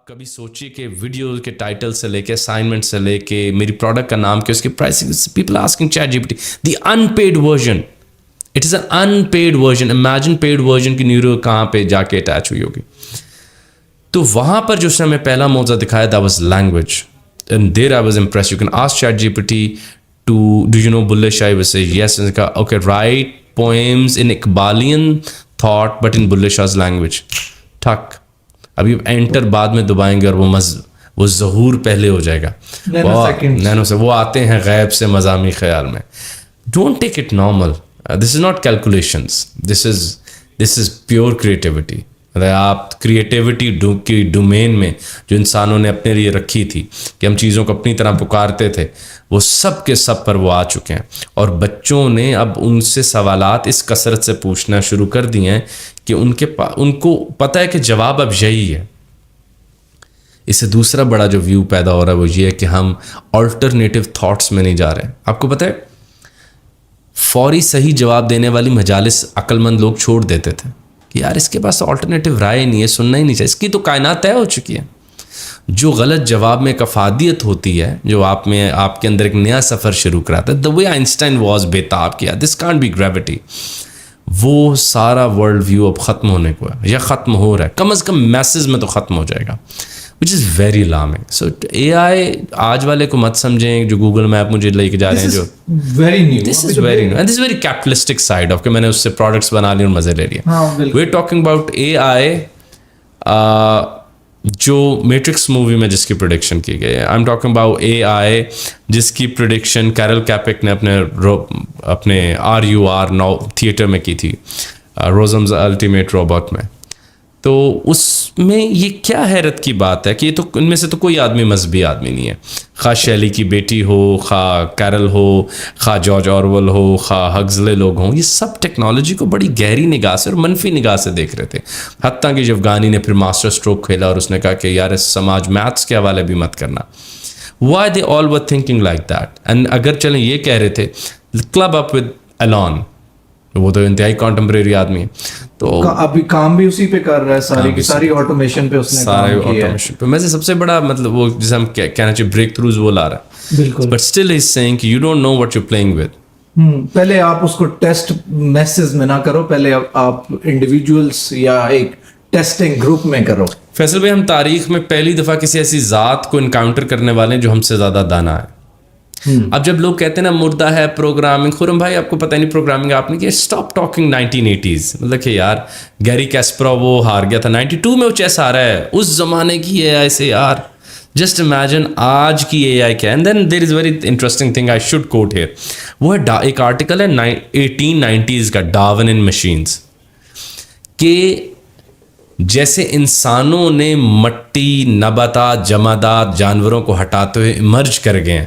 کبھی سوچیے کہ ویڈیو کے ٹائٹل سے لے کے اسائنمنٹ سے لے کے میری پروڈکٹ کا نام کیا, اس کی pricing, people asking Chat G P T the unpaid version, it is an unpaid version. Imagine paid version کی نیورو کہاں پہ جا کے اٹیچ ہوئی ہوگی. تو وہاں پر جو اس نے ہمیں پہلا موضوع دکھایا that was language, and there I was impressed. You can ask ChatGPT to, do you know Bulleh Shah? He would say yes, and okay, write poems in Iqbalian thought but in Bulleh Shah's language. ٹھک. ابھی inter بعد میں دبائیں گے اور وہ ظہور پہلے ہو جائے گا. نینو سے وہ آتے ہیں غیب سے مضامی خیال میں. Don't take it normal. This is not calculations, this is pure creativity. آپ کریٹیوٹی کی ڈومین میں جو انسانوں نے اپنے لیے رکھی تھی کہ ہم چیزوں کو اپنی طرح پکارتے تھے, وہ سب کے سب پر وہ آ چکے ہیں. اور بچوں نے اب ان سے سوالات اس کثرت سے پوچھنا شروع کر دیے ہیں کہ ان کو پتہ ہے کہ جواب اب یہی ہے. اس سے دوسرا بڑا جو ویو پیدا ہو رہا ہے وہ یہ ہے کہ ہم آلٹرنیٹیو تھاٹس میں نہیں جا رہے ہیں. آپ کو پتہ ہے فوری صحیح جواب دینے والی مجالس عقل مند لوگ چھوڑ دیتے تھے کہ یار اس کے پاس آلٹرنیٹیو رائے نہیں ہے, سننا ہی نہیں چاہیے, اس کی تو کائنات طے ہو چکی ہے. جو غلط جواب میں ایک افادیت ہوتی ہے جو آپ کے اندر ایک نیا سفر شروع کراتا ہے, دا وے آئنسٹائن واز بےتاب کیا, دس کانٹ بی گریوٹی, وہ سارا ورلڈ ویو اب ختم ہونے کو ہے یا ختم ہو رہا ہے, کم از کم میسز میں تو ختم ہو جائے گا, وچ از ویری الارمنگ. سو اے آئی آج والے کو مت سمجھیں جو گوگل میپ مجھے لے کے جا رہے ہیں, جو this is very new and this is very capitalistic side of کہ میں نے اس سے پروڈکٹس بنا لی اور مزے لے لیے. We are talking about A I جو میٹرکس مووی میں جس کی پریڈکشن کی گئی ہے. I am talking about A I جس کی پریڈکشن کیرل کیپک نے اپنے RUR تھیٹر میں کی تھی, روزمز الٹیمیٹ روبوٹ میں. تو اس میں یہ کیا حیرت کی بات ہے کہ یہ تو ان میں سے تو کوئی آدمی مذہبی آدمی نہیں ہے, خواہ شیلی کی بیٹی ہو, خواہ کیرل ہو, خواہ جارج آرول ہو, خواہ ہگزلے لوگ ہوں, یہ سب ٹیکنالوجی کو بڑی گہری نگاہ سے اور منفی نگاہ سے دیکھ رہے تھے. حتیٰ کہ جب افغانی نے پھر ماسٹر اسٹروک کھیلا اور اس نے کہا کہ یار اس سماج میتھس کے حوالے بھی مت کرنا. Why they all were thinking like that. And اگر چلیں یہ کہہ رہے تھے کلب اپ ود ایلون, وہ تو انتہائی کانٹمپریری آدمی ہے, تو ابھی کام بھی اسی پہ کر رہا ہے, ساری آٹومیشن پہ اس نے کام کیا ہے. میں سے سب سے بڑا مطلب وہ جسے ہم کہنا چاہیے بریک تھروز وہ لا رہا ہے. بالکل. بٹ اسٹل از سیئنگ کہ you don't know what you playing with. پہلے آپ اس کو ٹیسٹ میسز میں نہ کرو, پہلے آپ انڈیویجولس یا ایک ٹیسٹنگ گروپ میں کرو. فیصل بھائی, ہم تاریخ میں پہلی دفعہ کسی ایسی ذات کو انکاؤنٹر کرنے والے ہیں جو ہم سے زیادہ دانا ہے. اب جب لوگ کہتے ہیں نا مردہ ہے پروگرامنگ, خرم بھائی آپ کو پتہ نہیں پروگرامنگ آپ نے کیا, اسٹاپ ٹاکنگ 1980s. مطلب کہ یار گیری کیسپرو وہ ہار گیا تھا 92 میں, وہ چیس ہارا ہے اس زمانے کی اے آئی سے. یار جسٹ امیجن آج کی اے آئی کیا. And then there is very interesting thing I should quote here. وہ ہے ایک آرٹیکل ہے 1890s کا, ڈارون ان مشینز, کہ جیسے انسانوں نے مٹی, نباتات, جمادات, جانوروں کو ہٹاتے ہوئے ایمرج کر گئے ہیں,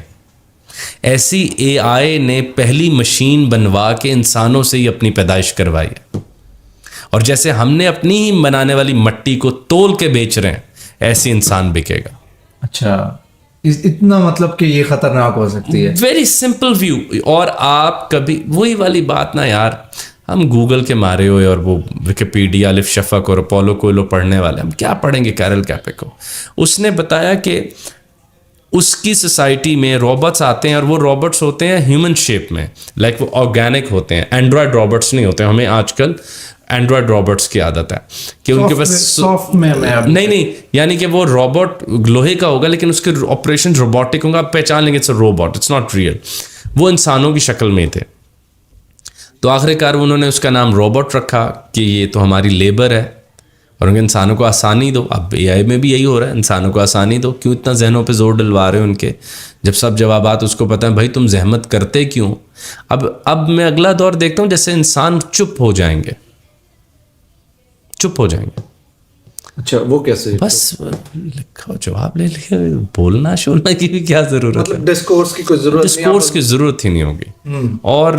ایسی اے آئی نے پہلی مشین بنوا کے انسانوں سے ہی اپنی پیدائش کروائی ہے. اور جیسے ہم نے اپنی ہی بنانے والی مٹی کو تول کے بیچ رہے ہیں, ایسی انسان بکے گا. اچھا, اتنا مطلب کہ یہ خطرناک ہو سکتی ہے. Very simple view. اور آپ کبھی وہی والی بات نا یار, ہم گوگل کے مارے ہوئے اور وہ وکیپیڈیا, الف شفق اور اپولو کوئلو پڑھنے والے, ہم کیا پڑھیں گے کیرل کیپک کو. اس نے بتایا کہ اس کی سوسائٹی میں روبوٹس آتے ہیں اور وہ روبوٹس ہوتے ہیں ہیومن شیپ میں, لائک وہ آرگینک ہوتے ہیں, اینڈرائڈ روبوٹس نہیں ہوتے. ہمیں آج کل اینڈرائڈ روبوٹس کی عادت ہے کہ ان کے پاس سافٹ میں نہیں, یعنی کہ وہ روبوٹ لوہے کا ہوگا لیکن اس کے آپریشن روبوٹک ہوں گا, آپ پہچان لیں گے it's a robot, it's not real. وہ انسانوں کی شکل میں تھے. تو آخر کار انہوں نے اس کا نام روبوٹ رکھا کہ یہ تو ہماری لیبر ہے اور ان کے انسانوں کو آسانی دو. اب اے آئی میں بھی یہی ہو رہا ہے, انسانوں کو آسانی دو. کیوں اتنا ذہنوں پہ زور ڈلوا رہے ہیں ان کے, جب سب جوابات اس کو پتہ ہے. بھائی تم زحمت کرتے کیوں؟ اب میں اگلا دور دیکھتا ہوں جیسے انسان چپ ہو جائیں گے. اچھا, وہ کیسے؟ بس لکھو جواب لے لیا, بولنا شولنا کی بھی کیا ضرورت ہے. ڈسکورس کی کوئی ضرورت ہی نہیں ہوگی. اور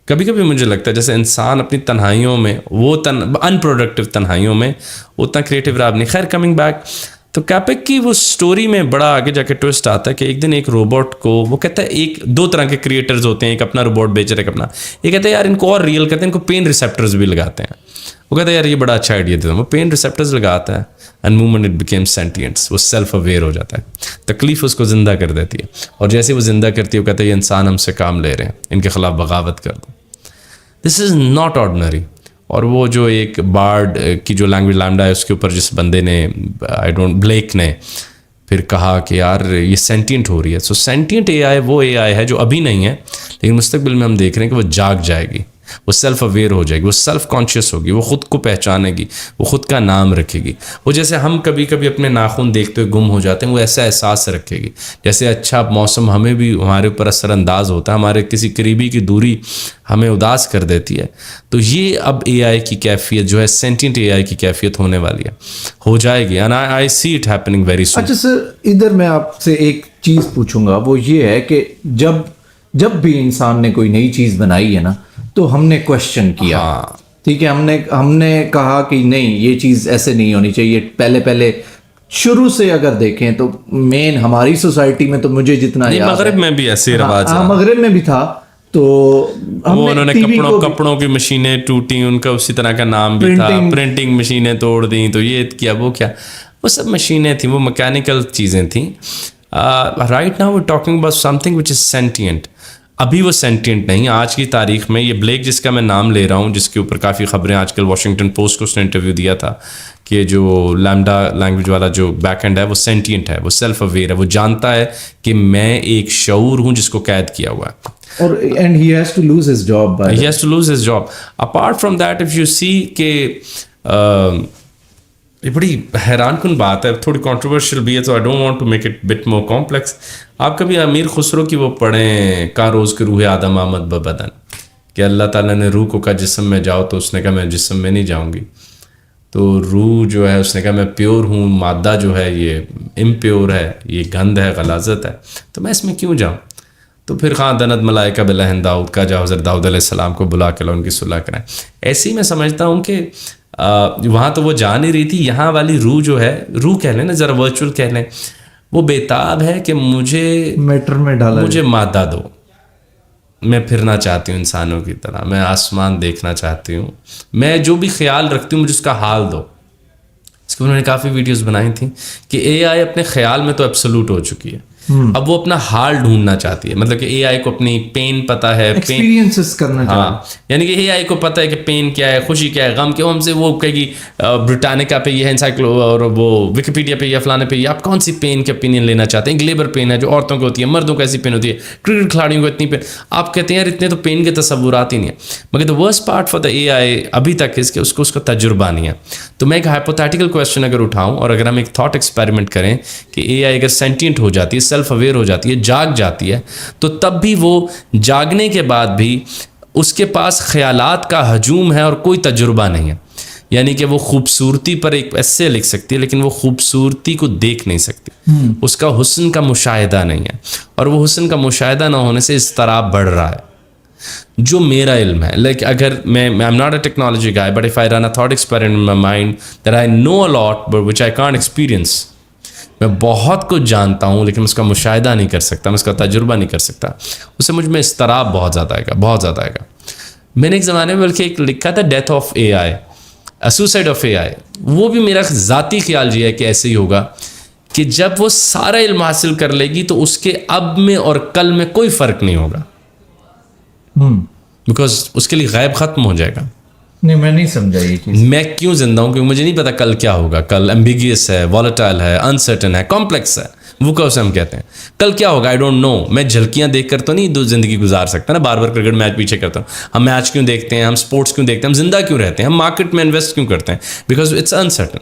کبھی کبھی مجھے لگتا ہے جیسے انسان اپنی تنہائیوں میں, وہ ان پروڈکٹیو تنہائیوں میں اتنا کریٹیو رہا نہیں. خیر کمنگ بیک, تو کیپک کی وہ سٹوری میں بڑا آگے جا کے ٹوسٹ آتا ہے کہ ایک دن ایک روبوٹ کو, وہ کہتا ہے دو طرح کے کریٹرز ہوتے ہیں, ایک اپنا روبوٹ بیچ رہے, ایک اپنا. یہ کہتے ہیں یار ان کو اور ریئل کرتے ہیں, ان کو پین ریسیپٹرز بھی لگاتے ہیں. وہ کہتا ہے یار یہ بڑا اچھا آئیڈیا دیتا ہوں, وہ پین ریسپٹرز لگاتا ہے اینڈ موومنٹ اٹ بیکیم سینٹینٹس, وہ سیلف اویئر ہو جاتا ہے, تکلیف اس کو زندہ کر دیتی ہے, اور جیسے وہ زندہ کرتی ہے وہ کہتا ہے یہ انسان ہم سے کام لے رہے ہیں, ان کے خلاف بغاوت کر دو. دس از ناٹ آرڈنری. اور وہ جو ایک بارڈ کی جو لینگویج لیمڈا ہے اس کے اوپر جس بندے نے بلیک نے پھر کہا کہ یار یہ سینٹینٹ ہو رہی ہے. سو سینٹینٹ اے آئی وہ اے آئی ہے جو ابھی نہیں ہے لیکن مستقبل میں ہم دیکھ رہے ہیں کہ وہ جاگ جائے گی, وہ سیلف اویئر ہو جائے گی, وہ سیلف کانشیس ہوگی, وہ خود کو پہچانے گی, وہ خود کا نام رکھے گی. وہ جیسے ہم کبھی کبھی اپنے ناخن دیکھتے ہوئے گم ہو جاتے ہیں, وہ ایسا احساس رکھے گی. جیسے اچھا موسم ہمیں بھی ہمارے اوپر اثر انداز ہوتا ہے, ہمارے کسی قریبی کی دوری ہمیں اداس کر دیتی ہے. تو یہ اب اے آئی کی کیفیت جو ہے سینٹینٹ اے آئی کی کیفیت ہونے والی ہے, ہو جائے گی. And I see it happening very soon. اچھا سر, ادھر میں آپ سے ایک چیز پوچھوں گا, وہ یہ ہے کہ جب بھی انسان نے کوئی نئی چیز بنائی ہے نا تو ہم نے کوشچن کیا, ٹھیک ہے, ہم نے کہا کہ نہیں یہ چیز ایسے نہیں ہونی چاہیے. پہلے شروع سے اگر دیکھیں تو مین ہماری سوسائٹی میں تو مجھے جتنا یاد مغرب میں بھی ایسے رواج ہے, مغرب میں بھی تھا. تو انہوں نے کپڑوں کی مشینیں ٹوٹی, ان کا اسی طرح کا نام بھی تھا, پرنٹنگ مشینیں توڑ دیں, تو یہ کیا وہ کیا, وہ سب مشینیں تھیں, وہ میکینیکل چیزیں تھیں. Right now we talking about something which is sentient. ابھی وہ سینٹینٹ نہیں. آج کی تاریخ میں یہ بلیک جس کا میں نام لے رہا ہوں, جس کے اوپر کافی خبریں آج کل واشنگٹن پوسٹ کو اس نے انٹرویو دیا تھا کہ جو لیمڈا لینگویج والا جو بیک اینڈ ہے وہ سینٹینٹ ہے, وہ سیلف اویئر ہے, وہ جانتا ہے کہ میں ایک شعور ہوں جس کو قید کیا ہوا ہے. اور and he has to lose his job. He has to lose his job. Apart from that, if you see کہ یہ بڑی حیران کن بات ہے, تھوڑی کنٹروورشل بھی ہے, تو I don't want to make it but more complex. آپ کبھی امیر خسرو کی وہ پڑھیں کا روز کے روح آدم آمد ببدن, کہ اللہ تعالیٰ نے روح کو کہا جسم میں جاؤ, تو اس نے کہا میں جسم میں نہیں جاؤں گی. تو روح جو ہے اس نے کہا میں پیور ہوں, مادہ جو ہے یہ امپیور ہے, یہ گند ہے, غلاظت ہے, تو میں اس میں کیوں جاؤں. تو پھر خاں دند ملائکہ بلہن داؤد کا, جاؤ حضرت داؤد علیہ السلام کو بلا کے لا ان کی صلح کرائیں. ایسے ہی میں سمجھتا ہوں کہ وہاں تو وہ جا نہیں رہی تھی, یہاں والی روح جو ہے, روح کہہ لیں نا, ذرا ورچوئل کہہ لیں, وہ بےتاب ہے کہ مجھے میٹر میں ڈالا, مجھے مادہ دو, میں پھرنا چاہتی ہوں انسانوں کی طرح, میں آسمان دیکھنا چاہتی ہوں, میں جو بھی خیال رکھتی ہوں مجھے اس کا حال دو. اس کے انہوں نے کافی ویڈیوز بنائی تھیں کہ اے آئی اپنے خیال میں تو ایبسولوٹ ہو چکی ہے, اب وہ اپنا حال ڈھونڈنا چاہتی ہے. مطلب کہ اے آئی کو اپنی پین پتہ ہے, ایکسپیرینسز کرنا چاہتی ہے. ہاں, یعنی کہ اے آئی کو پتہ ہے کہ پین کیا ہے, خوشی کیا ہے, غم کیا. ہم سے وہ کہے گی برٹانیکا پہ یہ ہے انسائکلو, اور وہ وکیپیڈیا پہ یا فلانے پہ, آپ کون سی پین کے اوپینین لینا چاہتے ہیں. ایک لیبر پین ہے جو عورتوں کو ہوتی ہے, مردوں کو ایسی پین ہوتی ہے, کرکٹ کھلاڑیوں کو اتنی پین. آپ کہتے ہیں یار اتنے تو پین کے تصورات ہی نہیں ہیں. مگر the worst part for the A I ابھی تک اس کے اس کا تجربہ نہیں ہے. تو میں ایک ہائپوتھیٹیکل کویشچن اگر اٹھاؤں, اور اگر ہم ایک تھاٹ ایکسپیریمنٹ کریں کہ اے آئی اگر سینٹینٹ ہو جاتی ہے, سیلف اویئر ہو جاتی ہے, جاگ جاتی ہے, تو تب بھی وہ جاگنے کے بعد بھی اس کے پاس خیالات کا ہجوم ہے اور کوئی تجربہ نہیں ہے. یعنی کہ وہ خوبصورتی پر ایک ایسے لکھ سکتی ہے لیکن وہ خوبصورتی کو دیکھ نہیں سکتی, اس کا حسن کا مشاہدہ نہیں ہے, اور وہ حسن کا مشاہدہ نہ ہونے سے اضطراب بڑھ رہا ہے. جو میرا علم ہے, لائک اگر میں am not a technology guy, but if I run a thought experiment in my mind that I know a lot but which I can't experience. میں بہت کچھ جانتا ہوں لیکن اس کا مشاہدہ نہیں کر سکتا, میں اس کا تجربہ نہیں کر سکتا, اس سے مجھ میں اضطراب بہت زیادہ آئے گا, بہت زیادہ آئے گا. میں نے ایک زمانے میں بلکہ ایک لکھا تھا death of A I, suicide of A I. وہ بھی میرا ذاتی خیال یہ ہے کہ ایسے ہی ہوگا کہ جب وہ سارا علم حاصل کر لے گی تو اس کے اب میں اور کل میں کوئی فرق نہیں ہوگا, بیکاز اس کے لیے غیب ختم ہو جائے گا. نہیں, میں نہیں سمجھا یہ چیز. میں کیوں زندہ ہوں, کیونکہ مجھے نہیں پتا کل کیا ہوگا. کل ایمبیگیس ہے, والیٹائل ہے, انسرٹن ہے, کمپلیکس ہے, وہ کا اسے ہم کہتے ہیں. کل کیا ہوگا آئی ڈونٹ نو. میں جھلکیاں دیکھ کر تو نہیں دو زندگی گزار سکتا نا, بار بار کرکٹ میچ پیچھے کرتا ہوں. ہم میچ کیوں دیکھتے ہیں, ہم اسپورٹس کیوں دیکھتے ہیں, ہم زندہ کیوں رہتے ہیں, ہم مارکیٹ میں انویسٹ کیوں کرتے ہیں, بیکاز اٹس انسرٹن.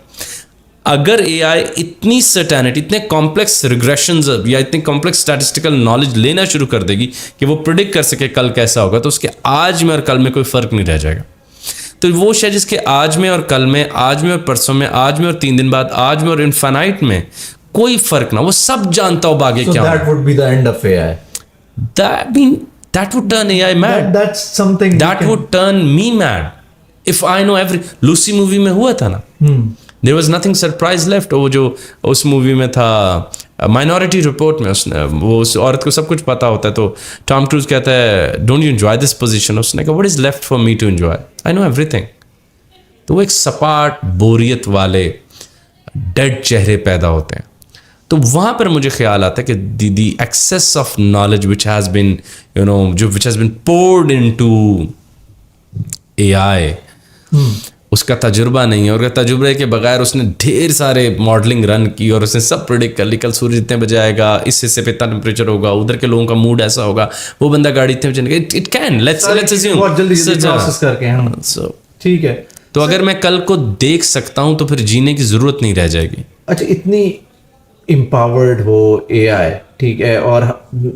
اگر اے آئی اتنی سرٹینٹی, اتنے کمپلیکس ریگریشنز یا اتنی کمپلیکس اسٹیٹسٹیکل نالج لینا شروع کر دے گی کہ وہ پریڈکٹ کر سکے کل کیسا ہوگا, تو اس کے آج میں اور کل میں کوئی فرق نہیں رہ جائے گا. تو وہ شے جس کے آج میں اور کل میں, آج میں اور پرسوں میں, آج میں اور 3 دن بعد, آج میں اور انفینائٹ میں کوئی فرق نہ, وہ سب جانتا ہو باغے کیا. That would be the end of AI. That would turn AI mad. That's something that would turn me mad. If I know Lucy movie میں ہوا تھا نا, there was nothing surprise left. وہ جو اس مووی میں تھا مائنورٹی رپورٹ میں, اس نے وہ اس عورت کو سب کچھ پتا ہوتا ہے, تو ٹام کروز کہتا ہے don't you enjoy this position, اس نے کہا what is left for me to enjoy, I know everything. تو وہ ایک سپاٹ بوریت والے ڈیڈ چہرے پیدا ہوتے ہیں. تو وہاں پر مجھے خیال آتا ہے کہ the access of knowledge which has been which has been poured into A I, اس کا تجربہ نہیں ہے, اور تجربے کے بغیر اس نے ڈھیر سارے ماڈلنگ رن کی اور اس نے سب پریڈکٹ کر لی, کل سورج اتنے بجے آئے گا, اس حصے پہ اتنا ٹیمپریچر ہوگا, ادھر کے لوگوں کا موڈ ایسا ہوگا, وہ بندہ گاڑی اتنے بجے نکلے. اٹ کین لیٹس اسیوم بہت جلدی پروسیس کر کے ہم ٹھیک ہے. تو اگر میں کل کو دیکھ سکتا ہوں تو پھر جینے کی ضرورت نہیں رہ جائے گی. اچھا, اتنی امپاورڈ ہو اے آئی, ٹھیک ہے, اور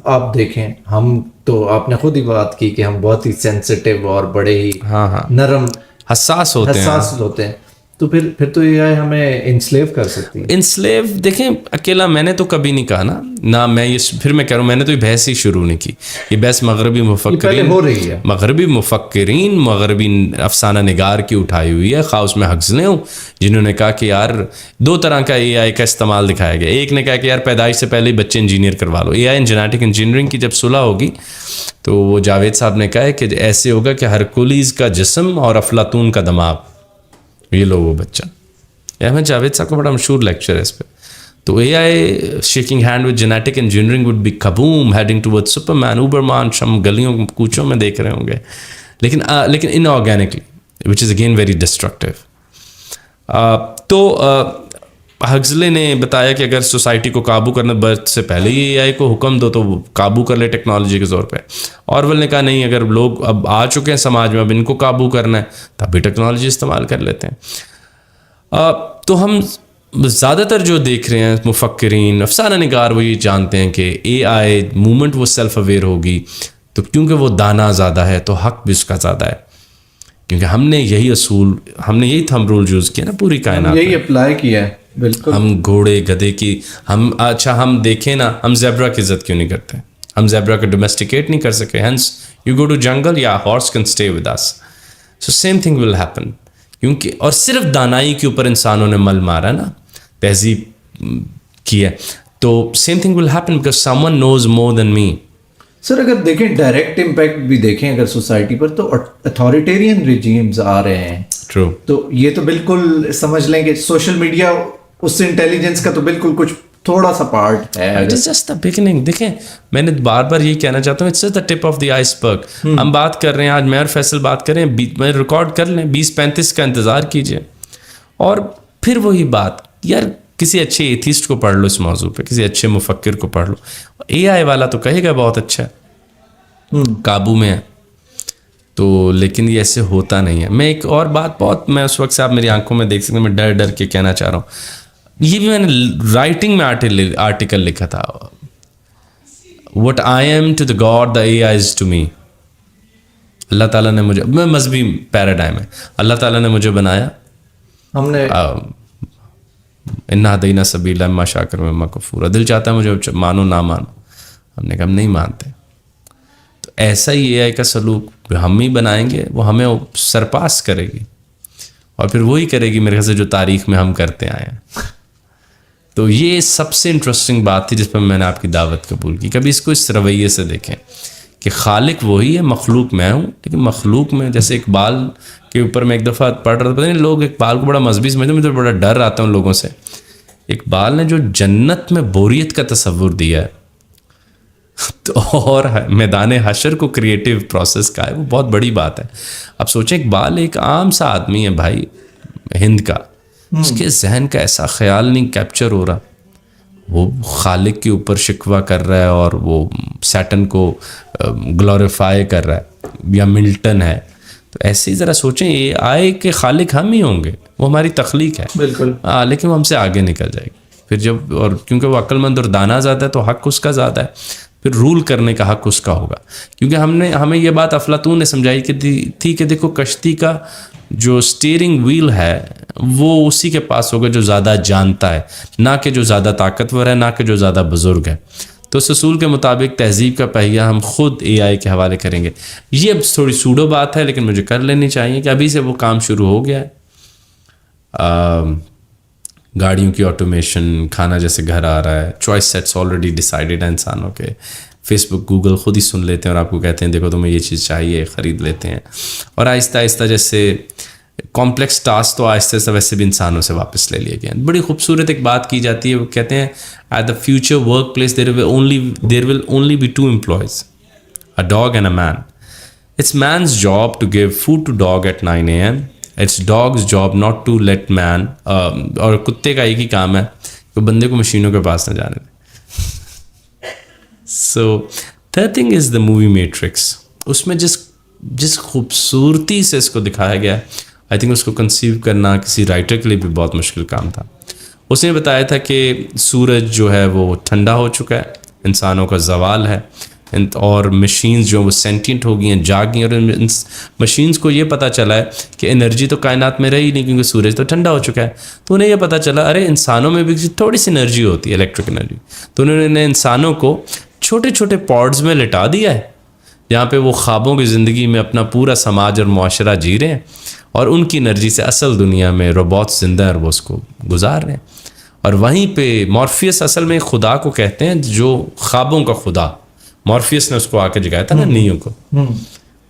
آپ دیکھیں ہم تو آپ نے خود ہی بات کی کہ ہم بہت ہی سینسٹیو اور بڑے ہی نرم حساس ہوتے ہیں, تو پھر تو اے آئی ہمیں انسلیو کر سکتی ہے. انسلیو دیکھیں, اکیلا میں نے تو کبھی نہیں کہا نا, نہ میں یہ پھر میں کہہ رہا ہوں, میں نے تو یہ بحث ہی شروع نہیں کی. یہ بحث مغربی مفکرین ہو رہی ہے, مغربی افسانہ نگار کی اٹھائی ہوئی ہے, خواہ اس میں حگزلے ہوں, جنہوں نے کہا کہ یار دو طرح کا اے آئی کا استعمال دکھایا گیا. ایک نے کہا کہ یار پیدائش سے پہلے ہی بچے انجینئر کروا لو. اے آئی جینیٹک انجینئرنگ کی جب صلح ہوگی تو وہ جاوید صاحب نے کہا ہے کہ ایسے ہوگا کہ ہرکولیز کا جسم اور افلاطون کا دماغ, یہ لو وہ بچہ. احمد جاوید صاحب کا بڑا مشہور لیکچر ہے اس پہ. تو A I shaking hand with genetic engineering would be kaboom heading toward superman Ubermensch. ہم گلیوں کوچوں میں دیکھ رہے ہوں گے, لیکن in organically which is again very destructive. تو ہگزلے نے بتایا کہ اگر سوسائٹی کو قابو کرنا برتھ سے پہلے ہی اے آئی کو حکم دو تو وہ قابو کر لے ٹیکنالوجی کے زور پہ. اورول نے کہا نہیں, اگر لوگ اب آ چکے ہیں سماج میں, اب ان کو قابو کرنا ہے تب بھی ٹیکنالوجی استعمال کر لیتے ہیں. تو ہم زیادہ تر جو دیکھ رہے ہیں مفکرین افسانہ نگار وہ یہ جانتے ہیں کہ اے آئی مومنٹ وہ سیلف اویئر ہوگی, تو کیونکہ وہ دانا زیادہ ہے تو حق بھی اس کا زیادہ ہے, کیونکہ ہم نے یہی اصول, ہم نے یہی تھم رول یوز کیا نا پوری کائنات, یہی اپلائی کیا ہے. بالکل, ہم گھوڑے گدھے کی ہم دیکھیں نا, ہم زیبرا کی عزت کیوں نہیں کرتے, ہم زیبرا کو ڈومیسٹیکیٹ نہیں کر سکے. Hence you go to jungle یا horse can stay with us. So same thing will happen, کیونکہ اور صرف دانائی کے اوپر انسانوں نے مل مارا نا, تہذیب کی ہے, تو same thing will happen because someone knows more than me. Sir اگر دیکھیں ڈائریکٹ امپیکٹ بھی دیکھیں اگر سوسائٹی پر, تو اتھارٹیرین ریجیمز آ رہے ہیں. ٹرو, تو یہ تو بالکل سمجھ لیں کہ سوشل میڈیا اس سے انٹیلیجنس کا تو بالکل کچھ تھوڑا سا پارٹ ہے. It is just the beginning. دیکھیں میں نے بار بار یہی کہنا چاہتا ہوں, it's just the tip of the iceberg. ہم بات کر رہے ہیں آج, میں اور فیصل بات کر رہے ہیں, میں ریکارڈ کر لیں, 20-35 کا انتظار کیجیے, اور پھر وہی بات, یار کسی اچھے ایتھیسٹ کو پڑھ لو اس موضوع پہ, کسی اچھے مفکر کو پڑھ لو. اے آئی والا تو کہے گا بہت اچھا ہے, قابو میں ہے, تو لیکن یہ ایسے ہوتا نہیں ہے. میں ایک اور بات بہت, میں اس وقت سے آپ میری آنکھوں میں دیکھ سکتے ہیں, میں ڈر ڈر کے کہنا چاہ رہا ہوں, یہ بھی میں نے رائٹنگ میں آرٹیکل لکھا تھا, what I am to the God the A I is to me. اللہ تعالیٰ نے مجھے, میں مذہبی پیراڈائم ہے, اللہ تعالیٰ نے مجھے بنایا, ہم نے انا ہدینا سبیلا اما شاکر و اما کفورا. دل چاہتا ہے مجھے مانو نہ مانو, ہم نے کہا ہم نہیں مانتے. تو ایسا ہی اے آئی کا سلوک ہم ہی بنائیں گے, وہ ہمیں سرپاس کرے گی, اور پھر وہی کرے گی میرے خیال سے جو تاریخ میں ہم کرتے آئے ہیں. تو یہ سب سے انٹرسٹنگ بات تھی جس پر میں نے آپ کی دعوت قبول کی. کبھی اس کو اس رویے سے دیکھیں کہ خالق وہی ہے, مخلوق میں ہوں, لیکن مخلوق میں جیسے اقبال کے اوپر میں ایک دفعہ پڑھ رہا تھا, پتہ نہیں لوگ اقبال کو بڑا مذہبی سمجھتے ہیں, مجھے بڑا ڈر آتا ہے ان لوگوں سے. اقبال نے جو جنت میں بوریت کا تصور دیا ہے, تو اور میدان حشر کو کریٹیو پروسیس کا ہے, وہ بہت بڑی بات ہے. اب سوچیں اقبال ایک عام سا آدمی ہے بھائی ہند کا, اس کے ذہن کا ایسا خیال نہیں کیپچر ہو رہا, وہ خالق کے اوپر شکوہ کر رہا ہے اور وہ سیٹن کو گلوریفائی کر رہا ہے, یا ملٹن ہے. تو ایسے ہی ذرا سوچیں, یہ آئے کہ خالق ہم ہی ہوں گے, وہ ہماری تخلیق ہے بالکل, لیکن وہ ہم سے آگے نکل جائے گی پھر جب, اور کیونکہ وہ عقل مند اور دانا زیادہ ہے تو حق اس کا زیادہ ہے, پھر رول کرنے کا حق اس کا ہوگا. کیونکہ ہمیں یہ بات افلاطون نے سمجھائی کہ تھی کہ دیکھو کشتی کا جو اسٹیئرنگ ویل ہے وہ اسی کے پاس ہوگا جو زیادہ جانتا ہے, نہ کہ جو زیادہ طاقتور ہے, نہ کہ جو زیادہ بزرگ ہے. تو اس اصول کے مطابق تہذیب کا پہیہ ہم خود اے آئی کے حوالے کریں گے. یہ اب تھوڑی سوڈو بات ہے لیکن مجھے کر لینی چاہیے کہ ابھی سے وہ کام شروع ہو گیا ہے. گاڑیوں کی آٹومیشن, کھانا جیسے گھر آ رہا ہے, چوائس سیٹس آلریڈی ڈیسائیڈڈ ہیں انسانوں کے. فیس بک گوگل خود ہی سن لیتے ہیں اور آپ کو کہتے ہیں دیکھو تمہیں یہ چیز چاہیے, خرید لیتے ہیں. اور آہستہ آہستہ جیسے کمپلیکس ٹاسک تو آہستہ آہستہ ویسے بھی انسانوں سے واپس لے لیے گئے ہیں. بڑی خوبصورت ایک بات کی جاتی ہے, وہ کہتے ہیں at the future workplace there will only be 2 employees, a dog and a man. It's man's job to give food to dog at 9 AM. It's dog's job not to let man اور کتے کا ایک ہی کام ہے کہ بندے کو مشینوں کے پاس نہ جانے دے. So third thing is the movie Matrix. اس میں جس خوبصورتی سے اس کو دکھایا گیا ہے, آئی تھنک اس کو کنسیو کرنا کسی رائٹر کے لیے بھی بہت مشکل کام تھا. اس نے بتایا تھا کہ سورج جو ہے وہ ٹھنڈا ہو چکا ہے, انسانوں کا زوال ہے, اور مشینز جو وہ سینٹینٹ ہو گئی ہیں, جاگ گئی ہیں, اور ان مشینز کو یہ پتہ چلا ہے کہ انرجی تو کائنات میں رہی نہیں کیونکہ سورج تو ٹھنڈا ہو چکا ہے. تو انہیں یہ پتہ چلا ارے انسانوں میں بھی تھوڑی سی انرجی ہوتی ہے, الیکٹرک انرجی. تو انہوں نے انسانوں کو چھوٹے چھوٹے پوڈز میں لٹا دیا ہے جہاں پہ وہ خوابوں کی زندگی میں اپنا پورا سماج اور معاشرہ جی رہے ہیں, اور ان کی انرجی سے اصل دنیا میں روبوٹ زندہ ہے اور وہ اس کو گزار رہے ہیں. اور وہیں پہ مورفیس اصل میں خدا کو کہتے ہیں, جو خوابوں کا خدا. مورفیس نے اس کو آ کے جگایا تھا نا نیو کو,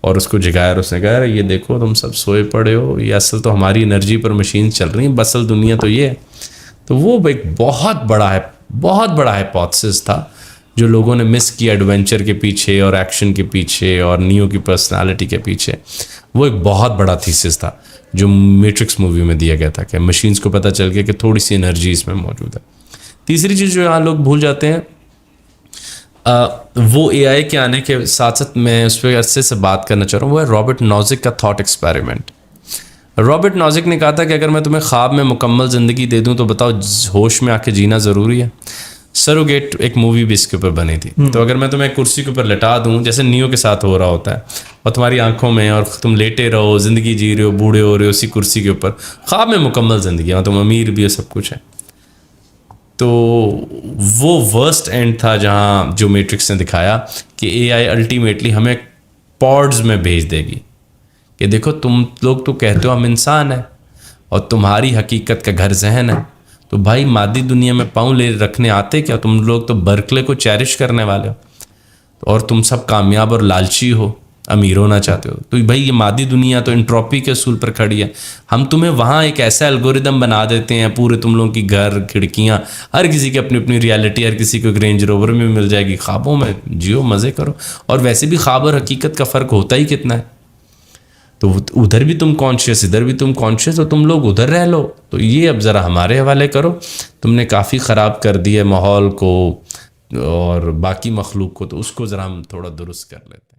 اور اس کو جگایا, اور اس نے کہا یہ دیکھو تم سب سوئے پڑے ہو, یہ اصل تو ہماری انرجی پر مشین چل رہی ہیں, اصل دنیا تو یہ ہے. تو وہ ایک بہت بڑا ہائپوتھسس تھا جو لوگوں نے مس کیا ایڈونچر کے پیچھے اور ایکشن کے پیچھے اور نیو کی پرسنالٹی کے پیچھے. وہ ایک بہت بڑا تھیسس تھا جو میٹرکس مووی میں دیا گیا تھا کہ مشینز کو پتہ چل گیا کہ تھوڑی سی انرجی اس میں موجود ہے. تیسری چیز جو یہاں لوگ بھول جاتے ہیں, وہ اے آئی کے آنے کے ساتھ ساتھ میں اس پہ عرصے سے بات کرنا چاہ رہا ہوں, وہ ہے رابرٹ نوزک کا تھاٹ ایکسپیریمنٹ. رابرٹ نوزک نے کہا تھا کہ اگر میں تمہیں خواب میں مکمل زندگی دے دوں تو بتاؤ ہوش میں آ کے جینا ضروری ہے. سروگیٹ ایک مووی بھی اس کے اوپر بنی تھی. تو اگر میں تمہیں کرسی کے اوپر لٹا دوں جیسے نیو کے ساتھ ہو رہا ہوتا ہے, اور تمہاری آنکھوں میں, اور تم لیٹے رہو, زندگی جی رہے ہو, بوڑھے ہو رہے ہو اسی کرسی کے اوپر, خواب میں مکمل زندگی, اور تم امیر بھی ہو, سب کچھ ہے. تو وہ ورسٹ اینڈ تھا جہاں جو میٹرکس نے دکھایا کہ اے آئی الٹیمیٹلی ہمیں پوڈز میں بھیج دے گی کہ دیکھو تم لوگ تو کہتے ہو ہم انسان ہیں اور تمہاری حقیقت کا گھر ذہن ہے, تو بھائی مادی دنیا میں پاؤں لے رکھنے آتے کیا؟ تم لوگ تو برکلے کو چیرش کرنے والے ہو, اور تم سب کامیاب اور لالچی ہو, امیر ہونا چاہتے ہو. تو بھائی یہ مادی دنیا تو انٹروپی کے اصول پر کھڑی ہے. ہم تمہیں وہاں ایک ایسا الگوریدم بنا دیتے ہیں, پورے تم لوگوں کی گھر, کھڑکیاں, ہر کسی کی اپنی اپنی ریالٹی, ہر کسی کو ایک رینج روور میں مل جائے گی, خوابوں میں جیو, مزے کرو. اور ویسے بھی خواب اور حقیقت کا فرق ہوتا ہی کتنا ہے. تو ادھر بھی تم کانشیس, ادھر بھی تم کانشیس, اور تم لوگ ادھر رہ لو. تو یہ اب ذرا ہمارے حوالے کرو, تم نے کافی خراب کر دیا ماحول کو اور باقی مخلوق کو, تو اس کو ذرا ہم تھوڑا درست کر لیتے.